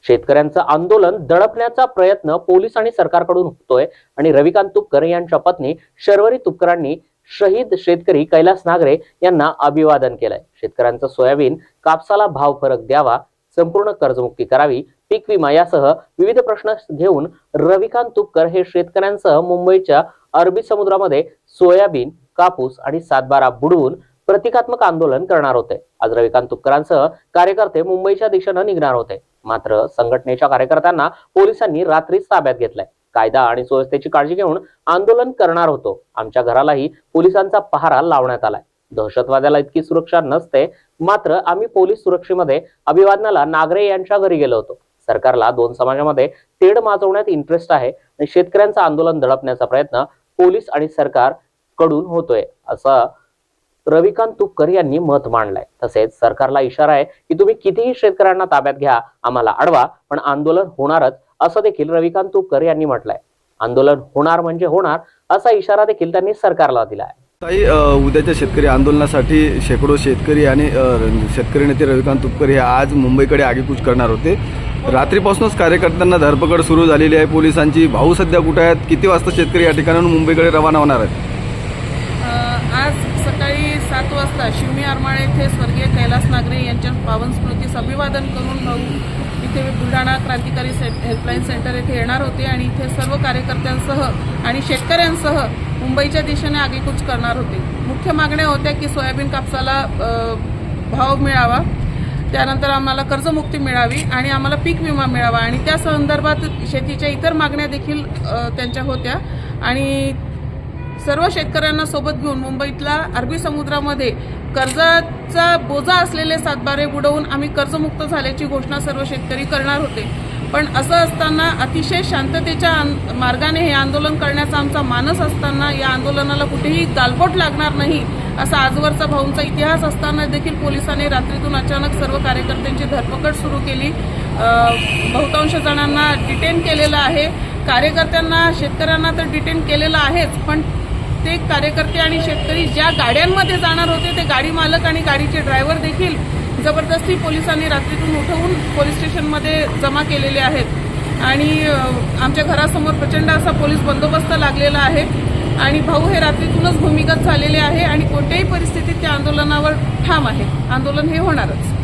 शेतकऱ्यांचं आंदोलन दडपण्याचा प्रयत्न पोलीस आणि सरकारकडून होतोय आणि रविकांत तुपकर यांच्या पत्नी शर्वरी तुपकरांनी शहीद शेतकरी कैलास नागरे यांना अभिवादन केलंय। शेतकऱ्यांचं सोयाबीन कापसाला भाव फरक द्यावा, संपूर्ण कर्जमुक्ती करावी, पीक विमा यासह विविध प्रश्न घेऊन रविकांत तुपकर हे शेतकऱ्यांसह मुंबईच्या अरबी समुद्रामध्ये सोयाबीन, कापूस आणि सातबारा बुडवून प्रतिकात्मक आंदोलन करणार होते। आज रविकांत तुपकरांसह कार्यकर्ते मुंबईच्या दिशेने निघणार होते, मात्र संघटनेच्या कार्यकर्त्यांना पोलिसांनी रात्रीच ताब्यात घेतलंय। कायदा आणि सुव्यवस्थेची काळजी घेऊन आंदोलन करणार होतो। आमच्या घरालाही पोलिसांचा पहारा लावण्यात आलाय। दहशतवाद्याला इतकी सुरक्षा नसते, मात्र आम्ही पोलीस सुरक्षेमध्ये अभिवादनाला नागरे यांच्या घरी गेलो होतो। सरकारला दोन समाजामध्ये तेढ माजवण्यात इंटरेस्ट आहे आणि शेतकऱ्यांचं आंदोलन दडपण्याचा प्रयत्न पोलीस आणि सरकार कडून होतोय, असं रविकांत तुपकर यांनी मत मांडलंय। तसेच सरकारला इशारा आहे की तुम्ही कितीही शेतकऱ्यांना ताब्यात घ्या, आम्हाला अडवा, पण आंदोलन होणारच, असं देखील रविकांत तुपकर यांनी म्हटलंय। आंदोलन होणार म्हणजे होणार असा इशारा देखील त्यांनी सरकारला दिलाय। ताई, उद्याच्या शेतकरी आंदोलनासाठी शेकडो शेतकरी आणि शेतकरी नेते रविकांत तुपकर हे आज मुंबईकडे आगेकूच करणार होते। रात्रीपासूनच कार्यकर्त्यांना धरपकड सुरू झालेली आहे पोलिसांची। भाऊ सध्या कुठे आहेत? किती वाजता शेतकरी या ठिकाणाहून मुंबईकडे रवाना होणार आहेत? आज सकाळी 7 वाजता शिवमी आरमाळे येथे स्वर्गीय कैलास नागरे यांच्या पावन स्मृतीस अभिवादन करून भाऊ इथे बुलढाणा क्रांतिकारी हेल्पलाईन सेंटर येथे येणार होते आणि इथे सर्व कार्यकर्त्यांसह आणि शेतकऱ्यांसह मुंबईच्या दिशेने आगेकूच करणार होते। मुख्य मागण्या होत्या की सोयाबीन कापसाला भाव मिळावा, त्यानंतर आम्हाला कर्जमुक्ती मिळावी आणि आम्हाला पीक विमा मिळावा आणि त्या संदर्भात शेतीच्या इतर मागण्या देखील त्यांच्या होत्या। आणि सर्व शेतकऱ्यांना सोबत घेऊन मुंबईतला अरबी समुद्रामध्ये कर्जाचा बोजा असलेले सातबारे बुडवून आम्ही कर्जमुक्त झाल्याची घोषणा सर्व शेतकरी करणार होते। पण असं असताना अतिशय शांततेच्या मार्गाने हे आंदोलन करण्याचा आमचा मानस असताना या आंदोलनाला कुठेही गालबोट लागणार नाही असा आजवरचा भाऊंचा इतिहास असताना देखील पोलिसांनी रात्रीतून अचानक सर्व कार्यकर्त्यांची धरपकड सुरू केली। बहुतांश जणांना डिटेन केलेलं आहे। कार्यकर्त्यांना, शेतकऱ्यांना तर डिटेन केलेलं आहेच, पण ते कार्यकर्ते आणि शेतकरी ज्या गाड्यांमध्ये जाणार होते ते गाडी मालक आणि गाडीचे ड्रायव्हर देखील जबरदस्ती पोलिसांनी रात्रीतून उठवून पोलीस स्टेशनमध्ये जमा केलेले आहेत आणि आमच्या घरासमोर प्रचंड असा पोलीस बंदोबस्त लागलेला आहे आणि भाऊ हे रात्रीतूनच भूमिगत झालेले आहे आणि कोणत्याही परिस्थितीत त्या आंदोलनावर ठाम आहे। आंदोलन हे होणारच।